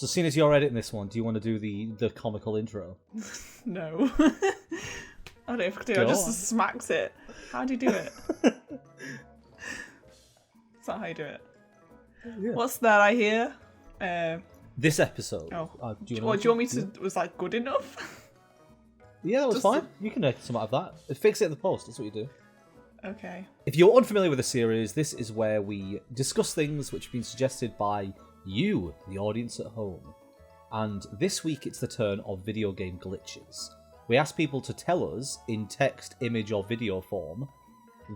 So seeing as you're editing this one, do you want to do the comical intro? No. I don't know if I can do it. I just smacks it. How do you do it? That's not how you do it. Yeah. What's that I hear? This episode. Oh. Do you want me to... Was that good enough? Yeah, that was fine. You can make some out of that. Fix it in the post. That's what you do. Okay. If you're unfamiliar with the series, this is where we discuss things which have been suggested by you, the audience at home. And this week it's the turn of video game glitches. We ask people to tell us, in text, image or video form,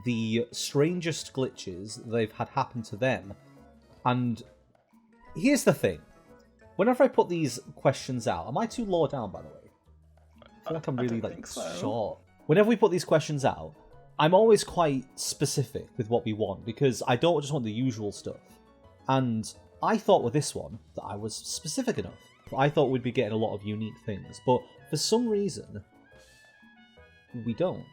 the strangest glitches they've had happen to them. And here's the thing. Whenever I put these questions out, am I too low down, by the way? I feel like I'm really short. Whenever we put these questions out, I'm always quite specific with what we want, because I don't just want the usual stuff. And I thought with this one that I was specific enough. I thought we'd be getting a lot of unique things, but for some reason, we don't.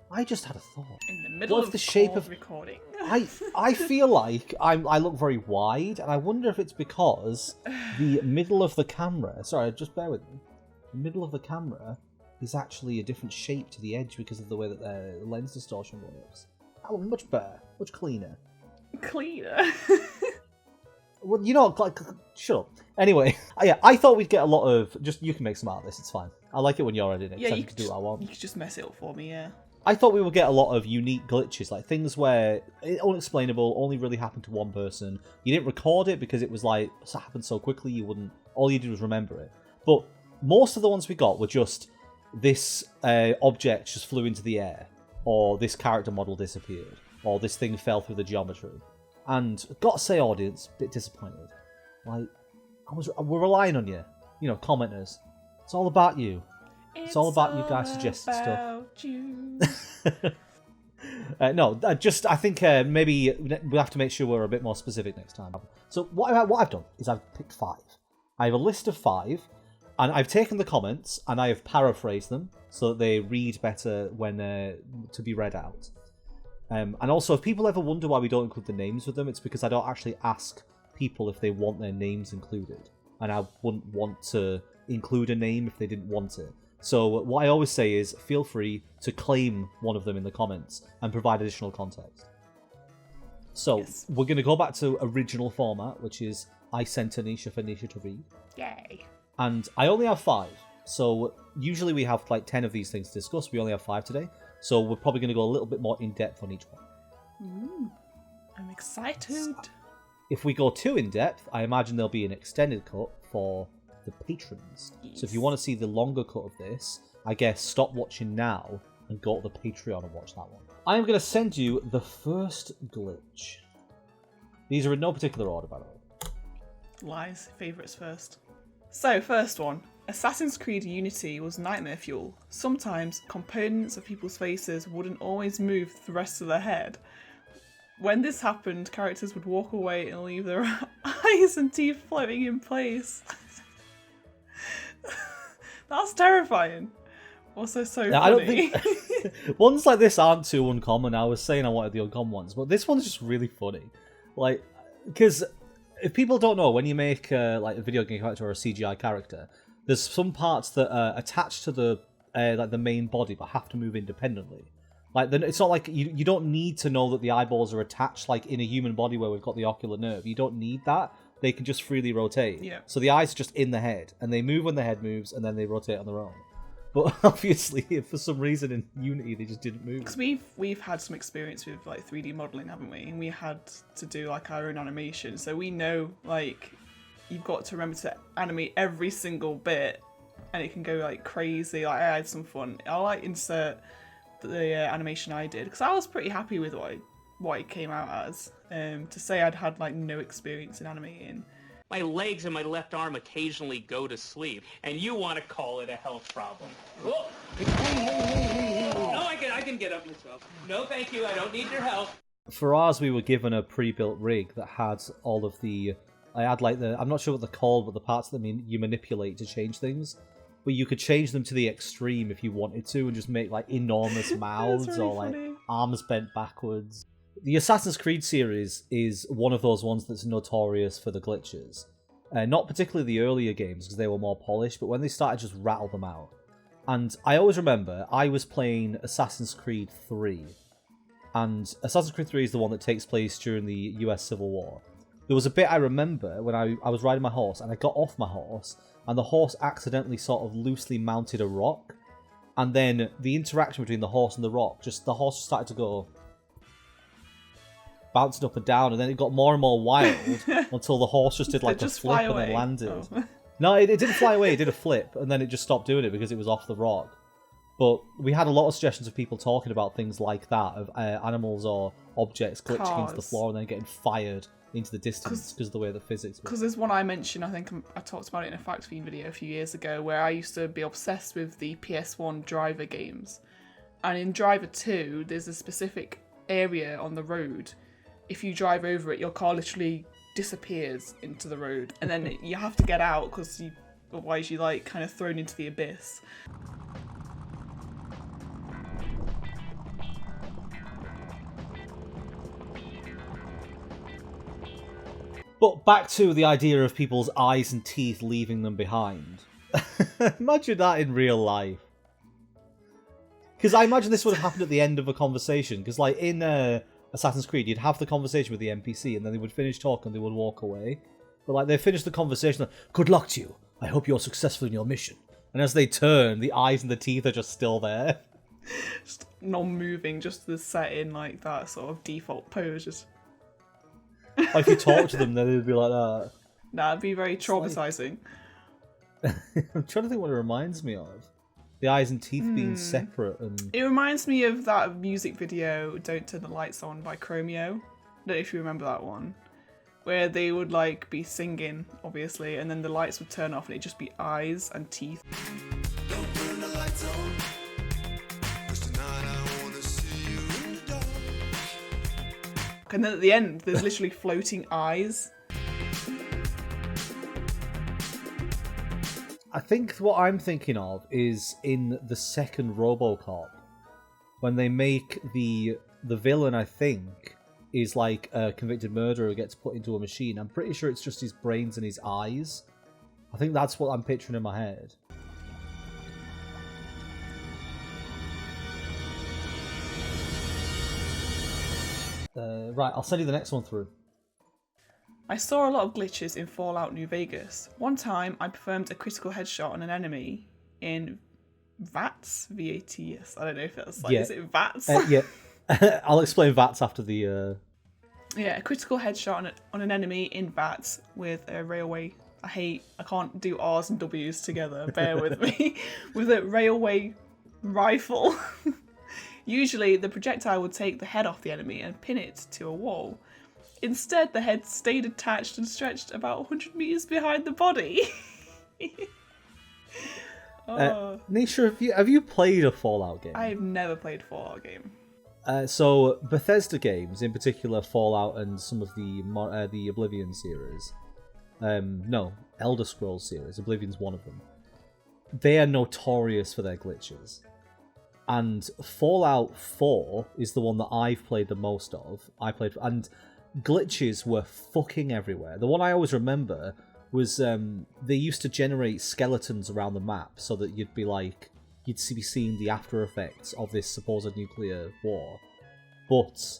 I just had a thought. In the middle of the shape of recording. I feel like I look very wide, and I wonder if it's because the middle of the camera... Sorry, just bear with me. The middle of the camera is actually a different shape to the edge because of the way that the lens distortion works. Oh, much better. Much cleaner. Cleaner? Well, you know, like, shut up. Anyway, yeah, I thought we'd get a lot of... You can make some out of this, it's fine. I like it when you're editing it, you can do what I want. You can just mess it up for me, yeah. I thought we would get a lot of unique glitches, like things where unexplainable, only really happened to one person. You didn't record it because it was like, it happened so quickly, all you did was remember it. But most of the ones we got were just, this object just flew into the air, or this character model disappeared, or this thing fell through the geometry. And gotta say, audience, a bit disappointed. Like, we're relying on you, commenters. It's all about you. It's all about you guys suggesting stuff. I think maybe we'll have to make sure we're a bit more specific next time. So what I've done is I've picked 5. I have a list of 5, and I've taken the comments and I have paraphrased them so that they read better when to be read out. And also, if people ever wonder why we don't include the names with them, it's because I don't actually ask people if they want their names included. And I wouldn't want to include a name if they didn't want it. So what I always say is, feel free to claim one of them in the comments and provide additional context. So yes. We're going to go back to original format, which is I sent to Nisha for Nisha to read. Yay. And I only have 5. So usually we have like 10 of these things to discuss. We only have 5 today. So we're probably going to go a little bit more in-depth on each one. I'm excited. If we go too in-depth, I imagine there'll be an extended cut for the patrons. Yes. So if you want to see the longer cut of this, I guess stop watching now and go to the Patreon and watch that one. I am going to send you the first glitch. These are in no particular order, by the way. Lies. Favourites first. So, first one. Assassin's Creed Unity was nightmare fuel. Sometimes components of people's faces wouldn't always move the rest of their head. When this happened, characters would walk away and leave their eyes and teeth floating in place. That's terrifying. Also so funny. I don't think ones like this aren't too uncommon. I was saying I wanted the uncommon ones, but this one's just really funny. Like, because if people don't know, when you make like a video game character or a CGI character, there's some parts that are attached to the like the main body but have to move independently. Like, it's not like you don't need to know that the eyeballs are attached like in a human body where we've got the ocular nerve. You don't need that. They can just freely rotate. Yeah. So the eyes are just in the head, and they move when the head moves, and then they rotate on their own. But obviously, if for some reason in Unity they just didn't move. Because we've had some experience with like 3D modelling, haven't we? And we had to do like our own animation, so we know like you've got to remember to animate every single bit, and it can go like crazy. Like, I had some fun. I'll like insert the animation I did because I was pretty happy with what it came out as. To say I'd had like no experience in animating. My legs and my left arm occasionally go to sleep, and you want to call it a health problem. Whoa. No, I can get up myself. No, thank you. I don't need your help. For ours, we were given a pre-built rig that had all of the... I had like I'm not sure what they're called, but the parts that you manipulate to change things. But you could change them to the extreme if you wanted to, and just make like enormous mouths really or like funny. Arms bent backwards. The Assassin's Creed series is one of those ones that's notorious for the glitches. Not particularly the earlier games, because they were more polished, but when they started to just rattle them out. And I always remember, I was playing Assassin's Creed 3. And Assassin's Creed 3 is the one that takes place during the US Civil War. There was a bit I remember when I was riding my horse, and I got off my horse, and the horse accidentally sort of loosely mounted a rock. And then the interaction between the horse and the rock, the horse just started to go bouncing up and down, and then it got more and more wild until the horse just did like a flip and then landed. Oh. No, it didn't fly away, it did a flip, and then it just stopped doing it because it was off the rock. But we had a lot of suggestions of people talking about things like that, of animals or objects glitching into the floor and then getting fired into the distance because of the way the physics work. Because there's one I mentioned, I think I talked about it in a Fact Fiend video a few years ago, where I used to be obsessed with the PS1 Driver games. And in Driver 2, there's a specific area on the road. If you drive over it, your car literally disappears into the road. And then you have to get out, because otherwise you're like kind of thrown into the abyss. But back to the idea of people's eyes and teeth leaving them behind. Imagine that in real life. Because I imagine this would have happened at the end of a conversation. Because like in Assassin's Creed, you'd have the conversation with the NPC and then they would finish talking and they would walk away. But like they finished the conversation, like, good luck to you. I hope you're successful in your mission. And as they turn, the eyes and the teeth are just still there. Just non-moving, just the set in like that sort of default pose. Just... Like if you talk to them, then they'd be like that. Nah, it'd be very traumatizing. Like... I'm trying to think what it reminds me of. The eyes and teeth being separate. And it reminds me of that music video, Don't Turn the Lights On by Chromeo. I don't know if you remember that one. Where they would like be singing, obviously, and then the lights would turn off and it'd just be eyes and teeth. Don't turn the lights on. And then at the end, there's literally floating eyes. I think what I'm thinking of is in the second Robocop, when they make the villain, I think, is like a convicted murderer who gets put into a machine. I'm pretty sure it's just his brains and his eyes. I think that's what I'm picturing in my head. Right, I'll send you the next one through. I saw a lot of glitches in Fallout New Vegas. One time, I performed a critical headshot on an enemy in VATS? V-A-T-S. I don't know if that's like, is it VATS? Yeah. I'll explain VATS after the... Yeah, a critical headshot on an enemy in VATS with a railway... I can't do R's and W's together, bear with me. With a railway rifle. Usually, the projectile would take the head off the enemy and pin it to a wall. Instead, the head stayed attached and stretched about 100 meters behind the body. Nisha, have you played a Fallout game? I've never played a Fallout game. So, Bethesda games, in particular Fallout and some of the Oblivion series. No, Elder Scrolls series. Oblivion's one of them. They are notorious for their glitches. And Fallout 4 is the one that I've played the most of. And glitches were fucking everywhere. The one I always remember was they used to generate skeletons around the map so that you'd be seeing the after effects of this supposed nuclear war. But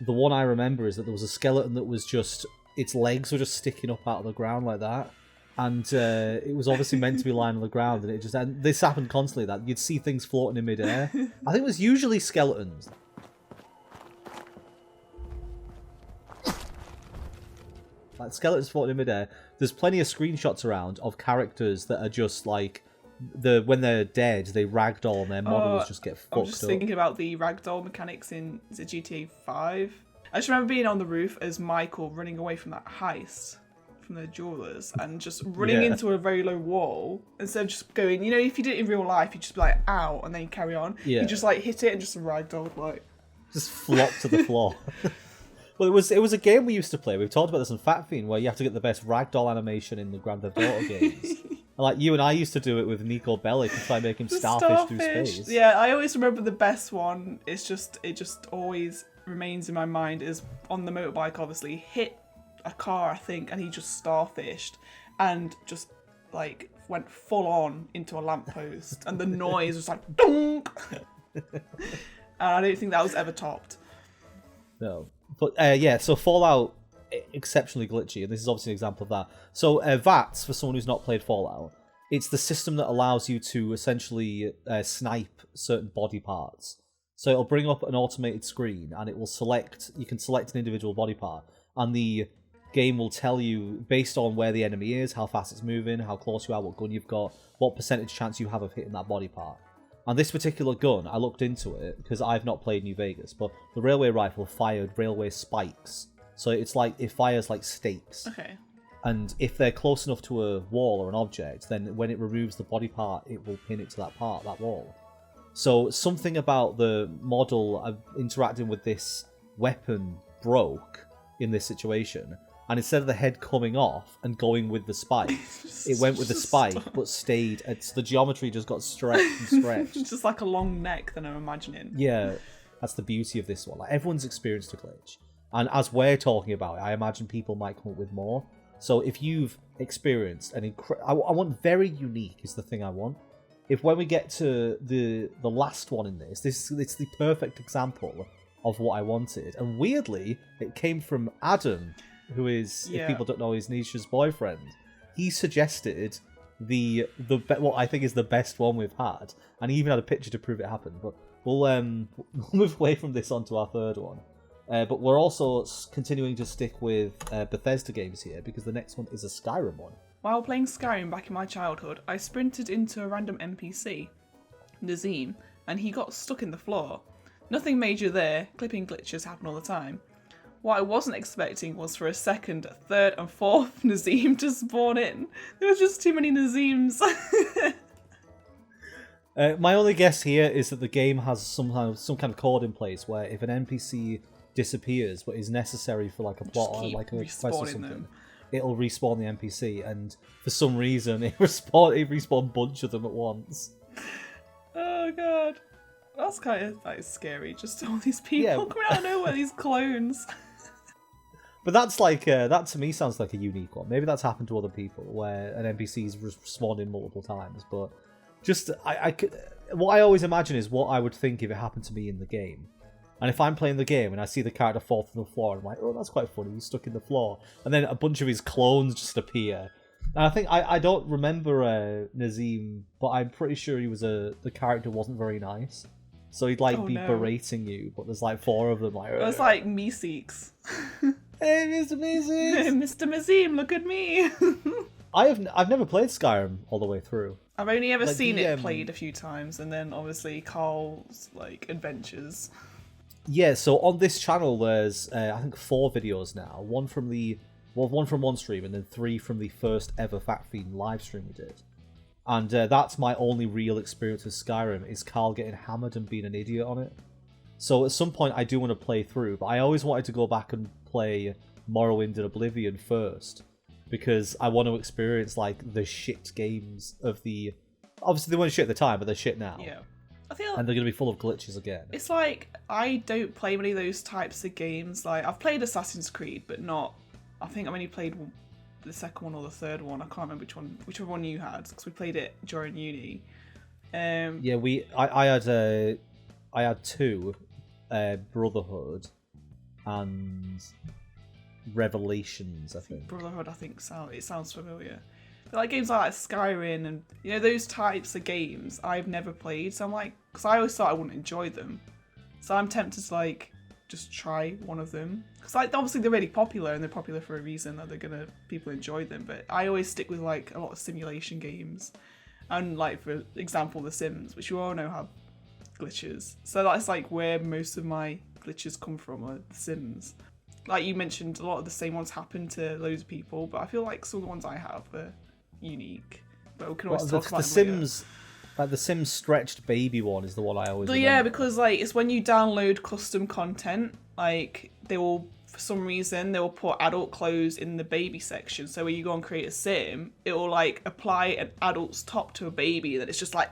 the one I remember is that there was a skeleton that was just, its legs were just sticking up out of the ground like that. And it was obviously meant to be lying on the ground, and this happened constantly, that you'd see things floating in midair. I think it was usually skeletons. Like skeletons floating in midair. There's plenty of screenshots around of characters that are just like, when they're dead, they ragdoll and their models just get fucked up. I'm just thinking about the ragdoll mechanics in GTA 5. I just remember being on the roof as Michael running away from that heist from the jewelers and just running into a very low wall instead of just going, you know, if you did it in real life, you'd just be like, ow, and then you carry on. You just like hit it and just ragdoll, like just flop to the floor. Well, it was a game we used to play. We've talked about this on Fat Fiend, where you have to get the best ragdoll animation in the Grand Theft Auto games. Like you and I used to do it with Nico Bellic to try and make him starfish through space. Yeah, I always remember the best one. It just always remains in my mind is on the motorbike. Obviously, hit a car, I think, and he just starfished and just like went full on into a lamppost, and the noise was like dunk. And I don't think that was ever topped. No, but yeah. So Fallout, exceptionally glitchy, and this is obviously an example of that. So VATS, for someone who's not played Fallout, it's the system that allows you to essentially snipe certain body parts. So it'll bring up an automated screen, and it will select. You can select an individual body part, and the game will tell you based on where the enemy is, how fast it's moving, how close you are, what gun you've got, what percentage chance you have of hitting that body part. And this particular gun, I looked into it because I've not played New Vegas, but the railway rifle fired railway spikes. So it's like it fires like stakes. Okay. And if they're close enough to a wall or an object, then when it removes the body part, it will pin it to that part, that wall. So something about the model of interacting with this weapon broke in this situation. And instead of the head coming off and going with the spike, it went with the spike, but stayed. It's the geometry just got stretched and stretched. Just like a long neck that I'm imagining. Yeah, that's the beauty of this one. Like, everyone's experienced a glitch. And as we're talking about it, I imagine people might come up with more. So if you've experienced an I want very unique is the thing I want. If when we get to the last one in this, it's the perfect example of what I wanted. And weirdly, it came from Adam, who is, if people don't know, is Nisha's boyfriend. He suggested what I think is the best one we've had, and he even had a picture to prove it happened. But we'll move away from this onto our third one. But we're also continuing to stick with Bethesda games here, because the next one is a Skyrim one. While playing Skyrim back in my childhood, I sprinted into a random NPC, Nazim, and he got stuck in the floor. Nothing major there, clipping glitches happen all the time. What I wasn't expecting was for a second, third and fourth Nazim to spawn in. There was just too many Nazims. My only guess here is that the game has some kind of code in place where if an NPC disappears but is necessary for like a plot or like a quest or something, it'll respawn the NPC, and for some reason it respawn a bunch of them at once. Oh god. That is scary. Just all these people coming out of nowhere, these clones. But that's like that to me sounds like a unique one. Maybe that's happened to other people where an NPC's respawned in multiple times. But just what I always imagine is what I would think if it happened to me in the game. And if I'm playing the game and I see the character fall through the floor, I'm like, oh, that's quite funny. He's stuck in the floor, and then a bunch of his clones just appear. And I think I don't remember Nazim, but I'm pretty sure he was the character wasn't very nice. So he'd be berating you, but there's like 4 of them. Like, it was like Meeseeks. Hey, Mr. Meeseeks! Mr. Mazim, look at me! I've never played Skyrim all the way through. I've only ever seen it played a few times, and then obviously Carl's adventures. Yeah, so on this channel there's I think 4 videos now. One from one stream, and then 3 from the first ever Fact Fiend live stream we did. And that's my only real experience with Skyrim, is Carl getting hammered and being an idiot on it. So at some point I do want to play through, but I always wanted to go back and play Morrowind and Oblivion first, because I want to experience the shit games of the... Obviously they weren't shit at the time, but they're shit now. Yeah. I feel and they're going to be full of glitches again. It's like, I don't play many of those types of games. Like, I've played Assassin's Creed, but not... I think I've only played the second one or the third one. I can't remember whichever one you had, because we played it during uni. Yeah, I had 2, Brotherhood and Revelations, I think. Brotherhood, I think, it sounds familiar. But games like Skyrim and those types of games I've never played, so I'm like, because I always thought I wouldn't enjoy them, so I'm tempted to just try one of them, because obviously they're really popular and they're popular for a reason, that people enjoy them. But I always stick with a lot of simulation games, and for example The Sims, which you all know have glitches, so that's where most of my glitches come from, are The Sims. Like you mentioned, a lot of the same ones happen to loads of people, but I feel like some of the ones I have are unique. But we can always talk about the Sims. The Sims stretched baby one is the one I always remember. Yeah, because it's when you download custom content, they will, for some reason, they will put adult clothes in the baby section. So when you go and create a sim, it will apply an adult's top to a baby, that it's just But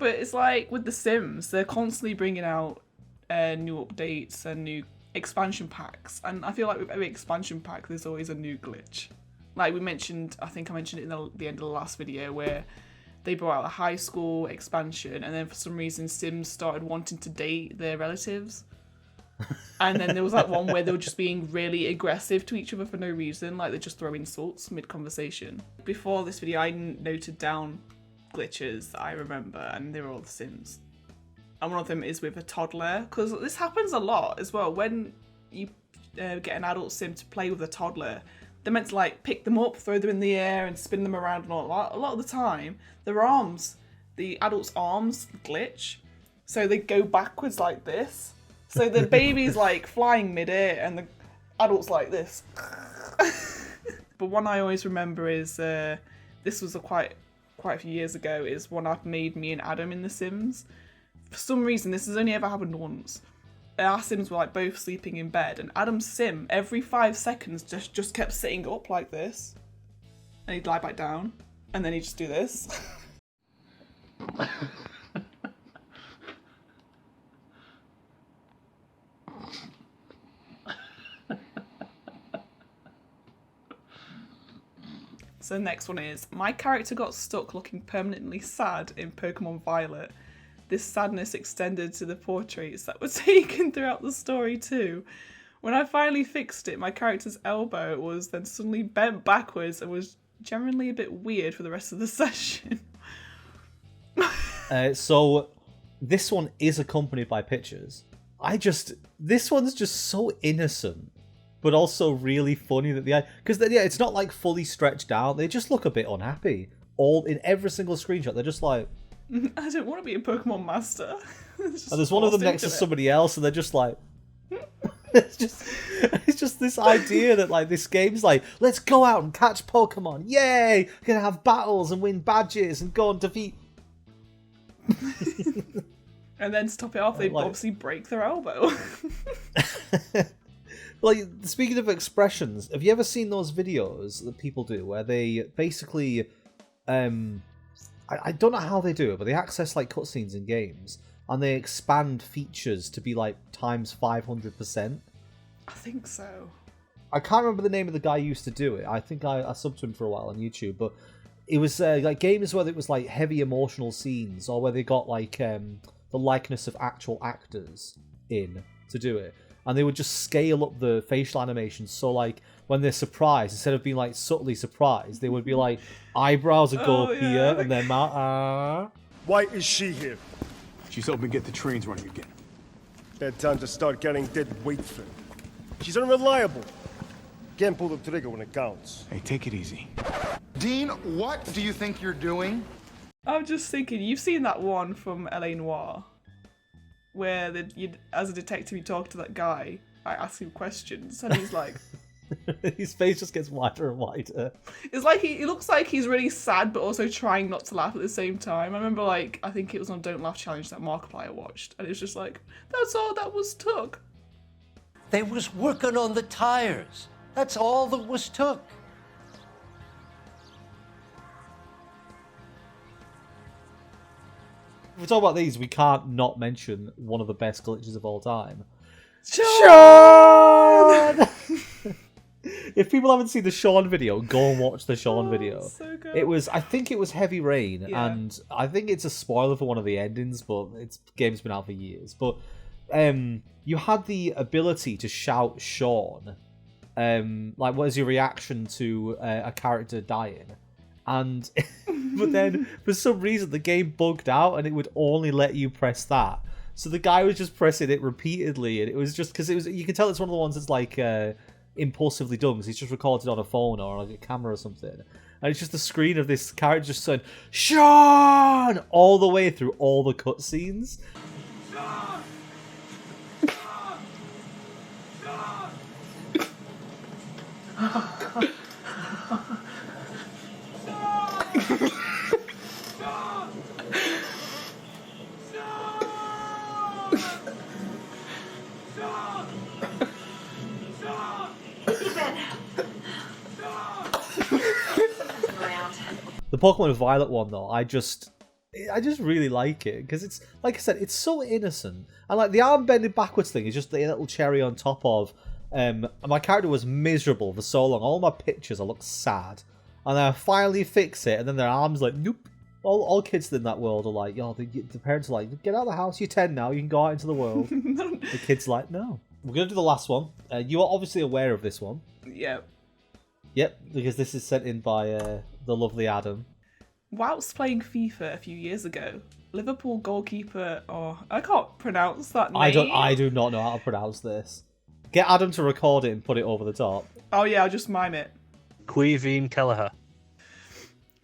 it's with The Sims, they're constantly bringing out new updates and new expansion packs, and I feel like with every expansion pack there's always a new glitch. Like we mentioned, I think I mentioned it in the end of the last video, where they brought out a high school expansion, and then for some reason Sims started wanting to date their relatives. And then there was that one where they were just being really aggressive to each other for no reason, like they just throw insults mid-conversation. Before this video I noted down glitches that I remember, and they were all The Sims. And one of them is with a toddler, because this happens a lot as well. When you get an adult Sim to play with a toddler, they're meant to like pick them up, throw them in the air and spin them around and all that. A lot of the time, their arms, the adult's arms glitch, so they go backwards like this. So the baby's like flying mid-air and the adult's like this. But one I always remember is, this was quite a few years ago, is one I've made me and Adam in The Sims. For some reason, this has only ever happened once. Our Sims were like both sleeping in bed, and Adam's Sim every 5 seconds just kept sitting up like this. And he'd lie back down, and then he'd just do this. So the next one is, my character got stuck looking permanently sad in Pokemon Violet. This sadness extended to the portraits that were taken throughout the story too. When I finally fixed it, my character's elbow was then suddenly bent backwards and was generally a bit weird for the rest of the session. So this one is accompanied by pictures. This one's just so innocent, but also really funny that because it's not like fully stretched out. They just look a bit unhappy. All in every single screenshot, they're just like, I don't want to be a Pokemon master. And there's one of them next to somebody else, and they're just like, it's just this idea that like this game's like, let's go out and catch Pokemon, yay! We're gonna have battles and win badges and go and defeat. And then to top it off, they obviously break their elbow. Like, speaking of expressions, have you ever seen those videos that people do where they basically, I don't know how they do it, but they access like cutscenes in games and they expand features to be like times 500%. I think so. I can't remember the name of the guy who used to do it. I think I subbed to him for a while on YouTube, but it was like games where it was like heavy emotional scenes, or where they got like the likeness of actual actors in to do it. And they would just scale up the facial animations, so like when they're surprised, instead of being like subtly surprised, they would be like eyebrows would go up here and then mouth. Why is she here? She's hoping to get the trains running again. Bad time to start getting dead weight for her. She's unreliable. Can't pull the trigger when it counts. Hey, take it easy. Dean, what do you think you're doing? I'm just thinking, you've seen that one from LA Noire, where as a detective you talk to that guy, I ask him questions, and he's like... His face just gets wider and wider. It's like he looks like he's really sad, but also trying not to laugh at the same time. I remember, like, I think it was on Don't Laugh Challenge that Markiplier watched, and it was just like, that's all that was took. They was working on the tires. That's all that was took. If we talk about these, we can't not mention one of the best glitches of all time. Sean! If people haven't seen the Sean video, go and watch the Sean video. So good. I think it was Heavy Rain, and I think it's a spoiler for one of the endings, but game's been out for years. But you had the ability to shout Sean, like what is your reaction to a character dying? And but then for some reason the game bugged out and it would only let you press that. So the guy was just pressing it repeatedly, and it was just because you can tell it's one of the ones that's like impulsively done, because he's just recorded on a phone or like a camera or something, and it's just the screen of this character just saying Sean all the way through all the cutscenes. Sean! Oh, God. The Pokemon Violet one, though, I just I just really like it because it's, like I said, it's so innocent. And like the arm bending backwards thing is just the little cherry on top of. My character was miserable for so long. All my pictures, I look sad, and then I finally fix it, and then their arms like nope. All kids in that world are like, yo, the parents are like, get out of the house, you're 10 now, you can go out into the world. The kid's like, no. We're going to do the last one. You are obviously aware of this one. Yep. Yep, because this is sent in by the lovely Adam. Whilst playing FIFA a few years ago, Liverpool goalkeeper, I can't pronounce that name. I do not know how to pronounce this. Get Adam to record it and put it over the top. Oh yeah, I'll just mime it. Quiveen Kelleher.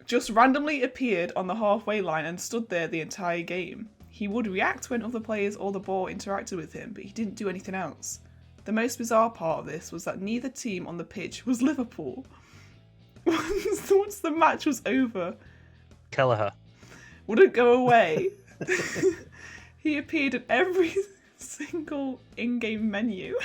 Just randomly appeared on the halfway line and stood there the entire game. He would react when other players or the ball interacted with him, but he didn't do anything else. The most bizarre part of this was that neither team on the pitch was Liverpool. Once the match was over, Kelleher wouldn't go away. He appeared in every single in-game menu,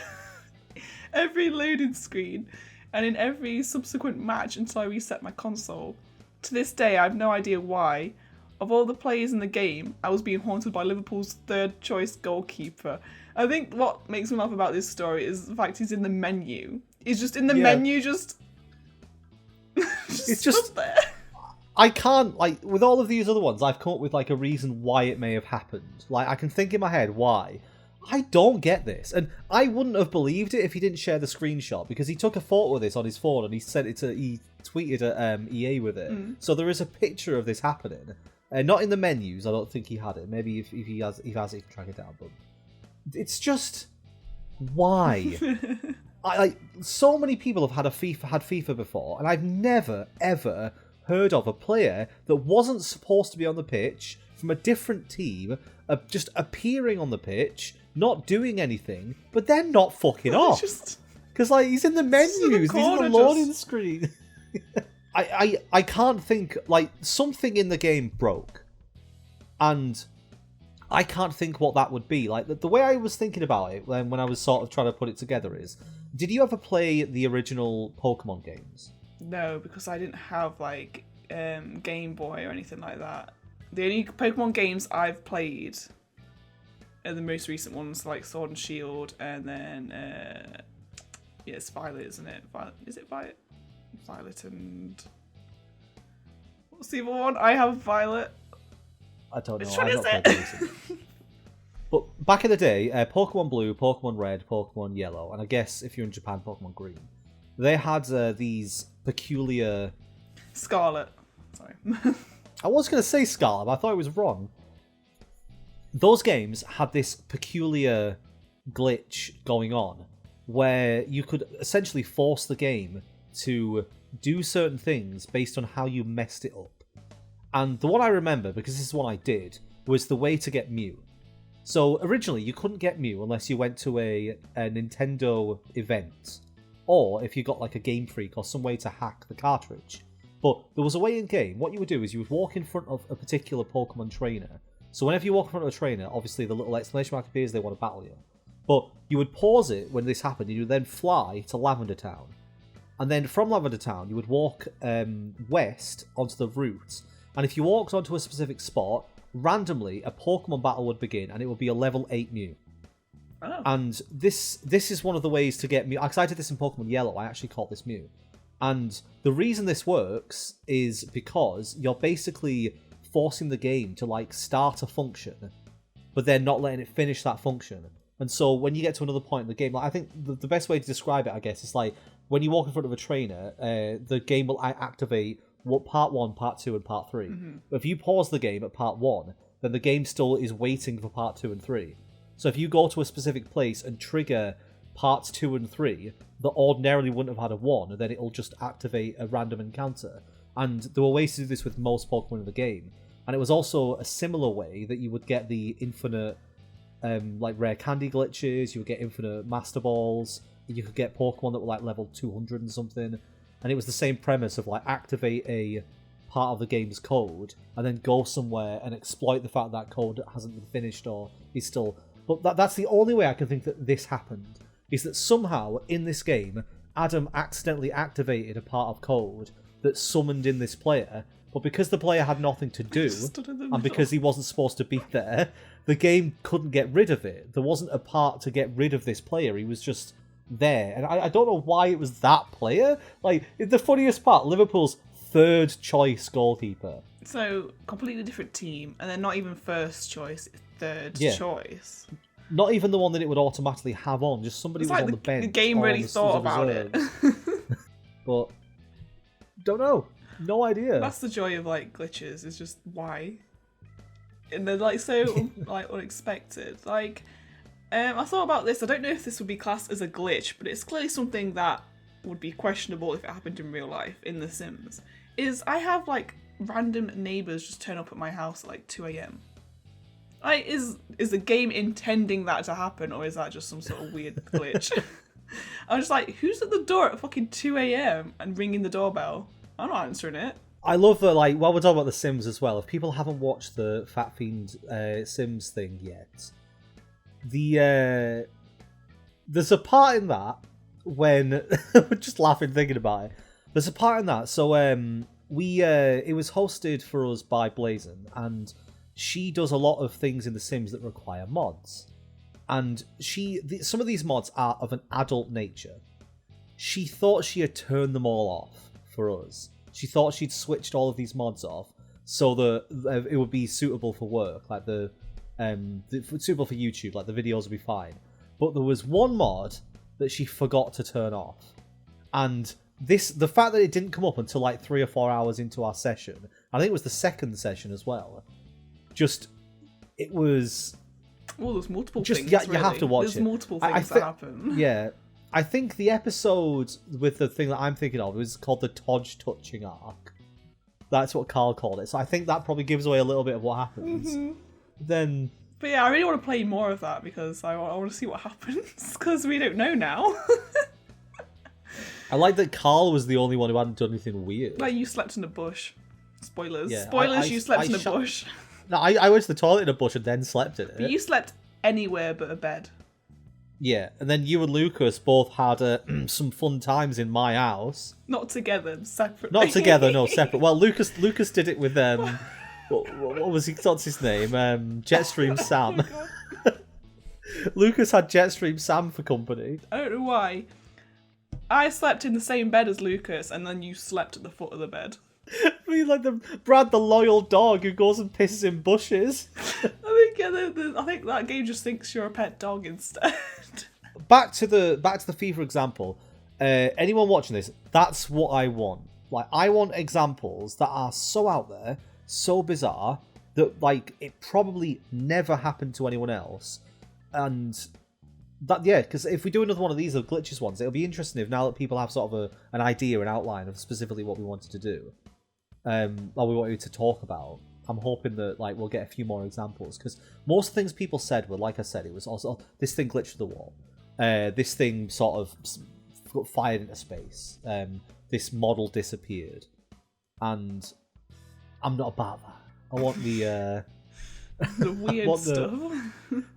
every loading screen, and in every subsequent match until I reset my console. To this day, I have no idea why. Of all the players in the game, I was being haunted by Liverpool's third choice goalkeeper. I think what makes me laugh about this story is the fact he's in the menu. He's just in the menu, just it's just there. I can't, like, with all of these other ones, I've come up with, like, a reason why it may have happened. Like, I can think in my head why. I don't get this. And I wouldn't have believed it if he didn't share the screenshot, because he took a photo of this on his phone and he tweeted at EA with it. So there is a picture of this happening. Not in the menus, I don't think he had it. Maybe if he has it, he can track it down. But it's just, why? So many people have had FIFA before, and I've never, ever heard of a player that wasn't supposed to be on the pitch from a different team, just appearing on the pitch, not doing anything, but then not fucking off. Because like he's in the menus, he's in the loading screen. I can't think, like, something in the game broke, and I can't think what that would be. Like the way I was thinking about it when I was sort of trying to put it together is, did you ever play the original Pokemon games? No, because I didn't have like Game Boy or anything like that. The only Pokemon games I've played are the most recent ones, like Sword and Shield, and then it's Violet, isn't it? Is it Violet? Violet and what's the other one? I have Violet. I don't know. Which one is it? But back in the day, Pokemon Blue, Pokemon Red, Pokemon Yellow, and I guess if you're in Japan, Pokemon Green, they had these peculiar... Scarlet. Sorry. I was going to say Scarlet, but I thought it was wrong. Those games had this peculiar glitch going on where you could essentially force the game to do certain things based on how you messed it up. And the one I remember, because this is what I did, was the way to get Mew. So originally you couldn't get Mew unless you went to a Nintendo event, or if you got like a Game Freak or some way to hack the cartridge. But there was a way in game. What you would do is you would walk in front of a particular Pokemon trainer. So whenever you walk in front of a trainer, obviously the little exclamation mark appears, they want to battle you. But you would pause it when this happened, and you would then fly to Lavender Town. And then from Lavender Town, you would walk west onto the route. And if you walked onto a specific spot, randomly a Pokemon battle would begin, and it would be a level 8 Mew. Oh. And this is one of the ways to get Mew. Because I did this in Pokemon Yellow, I actually caught this Mew. And the reason this works is because you're basically forcing the game to like start a function, but then not letting it finish that function. And so when you get to another point in the game, like I think the best way to describe it, I guess, is like when you walk in front of a trainer, the game will activate part 1, part 2, and part 3. Mm-hmm. But if you pause the game at part 1, then the game still is waiting for part 2 and 3. So if you go to a specific place and trigger parts 2 and 3 that ordinarily wouldn't have had a 1, and then it'll just activate a random encounter. And there were ways to do this with most Pokemon in the game. And it was also a similar way that you would get the infinite like rare candy glitches, you would get infinite Master Balls, you could get Pokemon that were like level 200 and something. And it was the same premise of like activate a part of the game's code and then go somewhere and exploit the fact that code hasn't been finished or is still... But that's the only way I can think that this happened, is that somehow in this game, Adam accidentally activated a part of code that summoned in this player, But because the player had nothing to do, Stood in the and middle. because he wasn't supposed to be there, the game couldn't get rid of it. There wasn't a part to get rid of this player. He was just there. And I don't know why it was that player. Like, the funniest part, Liverpool's third choice goalkeeper. So, completely different team, and then not even first choice, third Yeah. choice. Not even the one that it would automatically have on, just somebody It's was like on the bench. the game or really on thought the about it. reserves. But, don't know. No idea. That's the joy of like glitches, is just why. And they're like so like unexpected. Like, I thought about this. I don't know if this would be classed as a glitch, but it's clearly something that would be questionable if it happened in real life in The Sims. Is I have like random neighbours just turn up at my house at like 2 a.m. Like, is the game intending that to happen, or is that just some sort of weird glitch? I'm just like, who's at the door at fucking 2 a.m. and ringing the doorbell? I'm not answering it. I love that, like, while we're talking about The Sims as well, if people haven't watched the Fat Fiend Sims thing yet, there's a part in that when... we're just laughing thinking about it. There's a part in that, so it was hosted for us by Blazon, and she does a lot of things in The Sims that require mods. And some of these mods are of an adult nature. She thought she had turned them all off for us. She thought she'd switched all of these mods off so that it would be suitable for work, like suitable for YouTube, like the videos would be fine. But there was one mod that she forgot to turn off, and the fact that it didn't come up until like 3 or 4 hours into our session, I think it was the second session as well. It was. Well, there's multiple Just, things. yeah, you really. have to watch There's it. multiple things that happen. Yeah. I think the episode with the thing that I'm thinking of was called the Todge Touching Arc. That's what Carl called it. So I think that probably gives away a little bit of what happens. Then... But yeah, I really want to play more of that because I want to see what happens, because we don't know now. I like that Carl was the only one who hadn't done anything weird. Like, you slept in a bush. Spoilers. Yeah, Spoilers, you slept in a bush. No, I went to the toilet in a bush and then slept in it. But you slept anywhere but a bed. Yeah, and then you and Lucas both had some fun times in my house. Not together, separately. Not together, no, separate. Well, Lucas did it with what was what's his name? Jetstream Sam. Lucas had Jetstream Sam for company. I don't know why. I slept in the same bed as Lucas, and then you slept at the foot of the bed. I mean, like Brad, the loyal dog who goes and pisses in bushes. I think that game just thinks you're a pet dog instead. Back to the FIFA example. Anyone watching this, that's what I want. Like, I want examples that are so out there, so bizarre, that like it probably never happened to anyone else. And that, yeah, because if we do another one of these glitches ones, it'll be interesting if now that people have sort of an idea, an outline of specifically what we wanted to do, or we wanted to talk about. I'm hoping that like we'll get a few more examples, because most things people said were, like I said, it was also this thing glitched the wall, this thing sort of got fired into space, this model disappeared, and I'm not about that. I want the the weird stuff.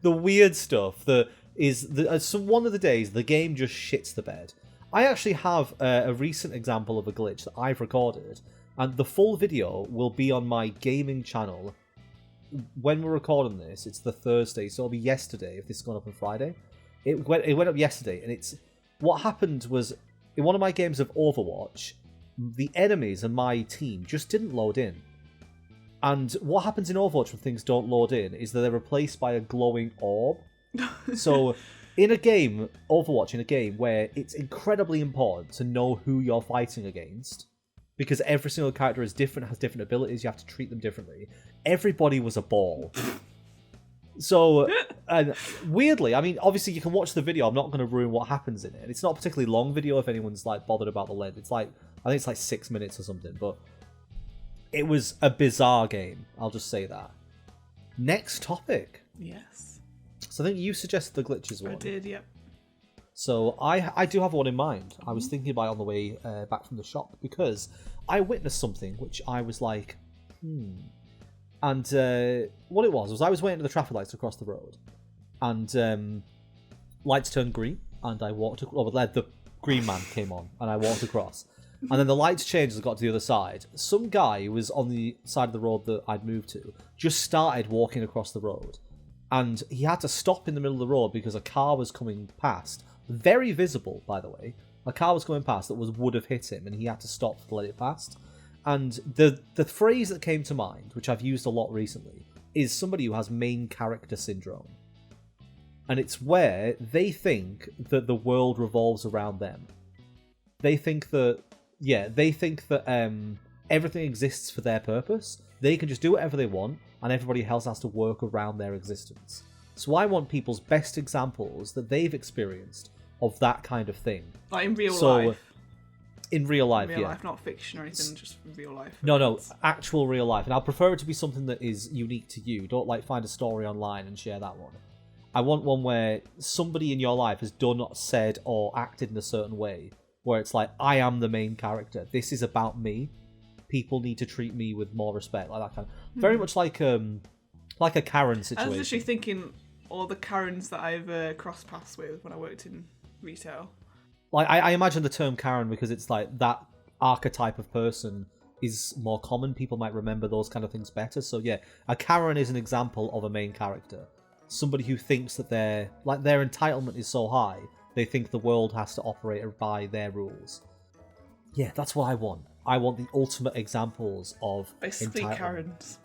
The weird stuff that is one of the days the game just shits the bed. I actually have a recent example of a glitch that I've recorded, and the full video will be on my gaming channel. When we're recording this, it's the Thursday, so it'll be yesterday if this is going up on Friday. It went up yesterday, and it's what happened was in one of my games of Overwatch, the enemies and my team just didn't load in. And what happens in Overwatch when things don't load in is that they're replaced by a glowing orb. So in a game, Overwatch, in a game where it's incredibly important to know who you're fighting against, because every single character is different, has different abilities, you have to treat them differently. Everybody was a ball. So, and weirdly, I mean, obviously you can watch the video, I'm not going to ruin what happens in it. It's not a particularly long video if anyone's like bothered about the length. It's like, I think it's like 6 minutes or something, but it was a bizarre game, I'll just say that. Next topic. Yes. So I think you suggested the glitches one. I did, yep. So I do have one in mind. I was thinking about it on the way back from the shop, because I witnessed something which I was like, And what it was I was waiting at the traffic lights across the road, and lights turned green, and I walked. The green man came on, and I walked across, And then the lights changed as I got to the other side. Some guy who was on the side of the road that I'd moved to just started walking across the road. And he had to stop in the middle of the road because a car was coming past. Very visible, by the way. A car was coming past that would have hit him, and he had to stop to let it past. And the phrase that came to mind, which I've used a lot recently, is somebody who has main character syndrome. And it's where they think that the world revolves around them. They think that everything exists for their purpose. They can just do whatever they want, and everybody else has to work around their existence. So I want people's best examples that they've experienced of that kind of thing. Like in real life. In real life, real yeah. life, not fiction or anything, just real life. No, actual real life. And I'll prefer it to be something that is unique to you. Don't find a story online and share that one. I want one where somebody in your life has done, said, or acted in a certain way, where it's like, I am the main character. This is about me. People need to treat me with more respect, like that kind of. Very much like a Karen situation. I was literally thinking all the Karens that I've crossed paths with when I worked in retail. Like I imagine the term Karen because it's like that archetype of person is more common. People might remember those kind of things better. So yeah, a Karen is an example of a main character. Somebody who thinks that their entitlement is so high, they think the world has to operate by their rules. Yeah, that's what I want. I want the ultimate examples of basically entitlement. Karens.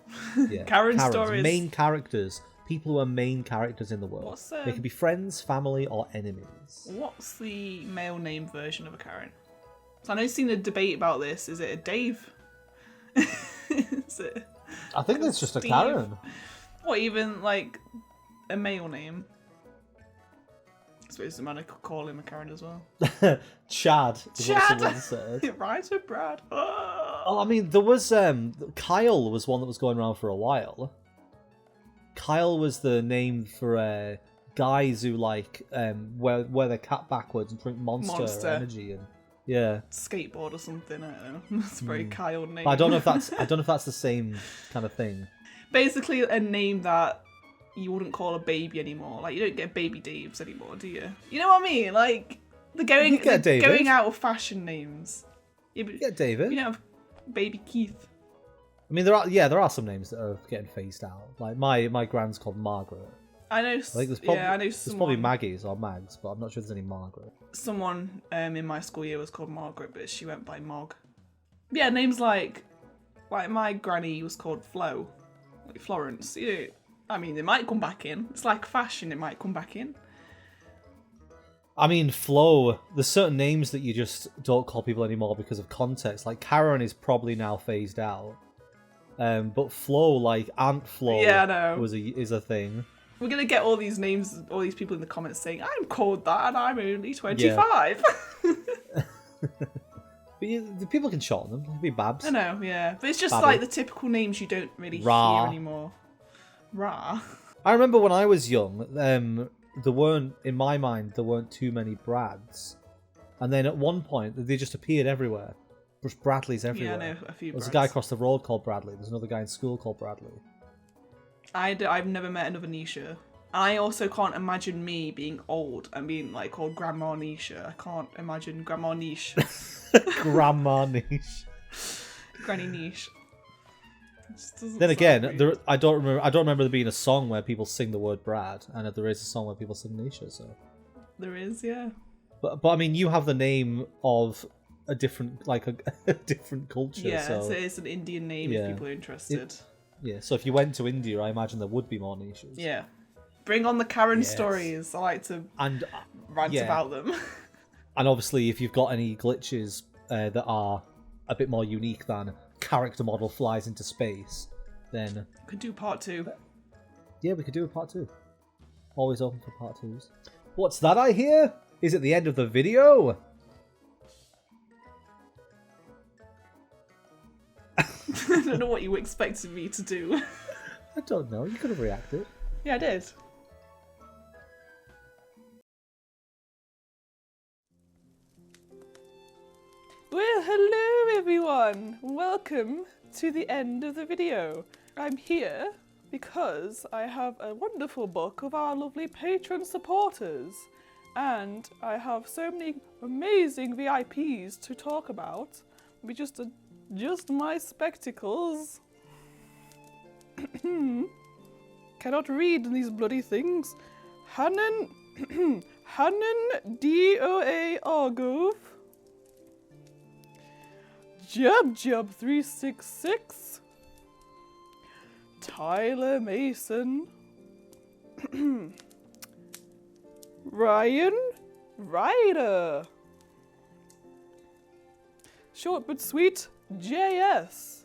Yeah. Karens stories. Main characters. People who are main characters in the world. They can be friends, family, or enemies. What's the male name version of a Karen? So I know I've seen a debate about this. Is it a Dave? Is it? I think it's just a Steve? Karen. Or even like a male name. I suppose the man could call him a Karen as well. Chad. Chad. Said. It rhymes with Brad. Oh, I mean, there was Kyle was one that was going around for a while. Kyle was the name for guys who wear their cap backwards and drink Monster energy and yeah, skateboard or something. I don't know. It's a very Kyle name. But I don't know if that's the same kind of thing. Basically, a name that you wouldn't call a baby anymore. Like you don't get baby Daves anymore, do you? You know what I mean? Like they're going out of fashion names. Yeah, but you get David. You don't have baby Keith. I mean, there are some names that are getting phased out. Like my grand's called Margaret. I know. There's probably Maggie's or Mags, but I'm not sure there's any Margaret. Someone in my school year was called Margaret, but she went by Mog. Yeah, names like my granny was called Flo, like Florence. You know, I mean, they might come back in. It's like fashion; it might come back in. I mean, Flo. There's certain names that you just don't call people anymore because of context. Like Karen is probably now phased out. But Flo, like Aunt Flo, yeah, I know. is a thing. We're gonna get all these names, all these people in the comments saying, "I'm called that, and I'm only 25." Yeah. But people can shorten them. It'd be Babs. I know, yeah, but it's just Babby. like the typical names you don't really hear anymore. Ra. I remember when I was young, there weren't too many Brads, and then at one point they just appeared everywhere. There's Bradleys everywhere. Yeah, I know a few. There's a guy across the road called Bradley. There's another guy in school called Bradley. I've never met another Nisha. I also can't imagine me being old and being like called Grandma Nisha. I can't imagine Grandma Niche. Grandma Niche. Granny Niche. Then again, I don't remember there being a song where people sing the word Brad, and there is a song where people sing Nisha. So there is, yeah. But I mean, you have the name of a different a different culture. Yeah, so it's an Indian name if people are interested. So if you went to India, I imagine there would be more niches. Yeah. Bring on the Karen stories. I like to rant about them. And obviously, if you've got any glitches that are a bit more unique than character model flies into space, then we could do part 2. Yeah, we could do a part 2. Always open for part 2s. What's that I hear? Is it the end of the video? I don't know what you expected me to do. I don't know. You could have reacted. Yeah, I did. Well, hello everyone! Welcome to the end of the video. I'm here because I have a wonderful book of our lovely patron supporters. And I have so many amazing VIPs to talk about. Maybe just my spectacles. Cannot read these bloody things. Hannon DOA Argov. Jub 366. Tyler Mason. Ryan Ryder. Short but sweet JS.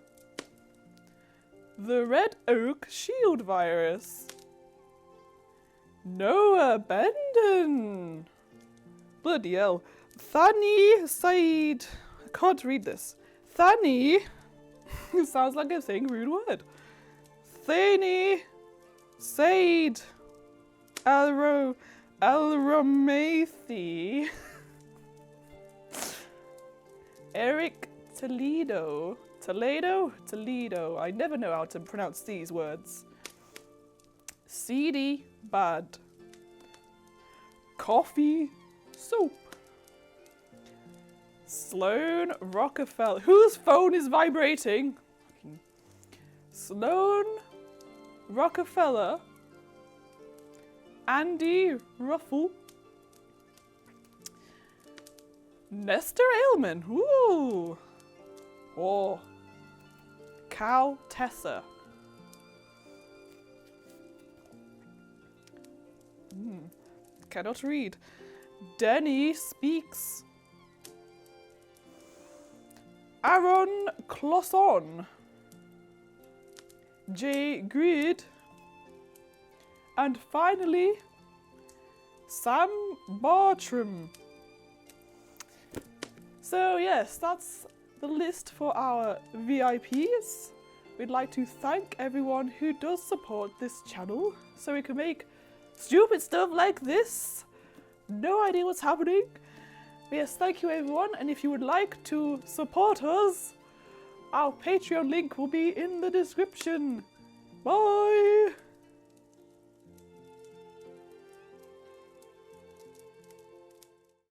The Red Oak Shield Virus. Noah Bendon. Bloody hell. Thani Said. I can't read this. Thani. Sounds like I'm saying a rude word. Thani Said. Alromathi. Eric Toledo. Toledo. I never know how to pronounce these words. CD Bad. Coffee Soap. Sloan Rockefeller. Whose phone is vibrating? Sloan Rockefeller. Andy Ruffle. Nestor Ailman. Ooh. Oh. Cal Tessa. Cannot read. Denny Speaks. Aaron Closson. Jay Grid. And finally, Sam Bartram. So yes, that's the list for our VIPs. We'd like to thank everyone who does support this channel so we can make stupid stuff like this. No idea what's happening. But yes, thank you everyone, and if you would like to support us, our Patreon link will be in the description. Bye!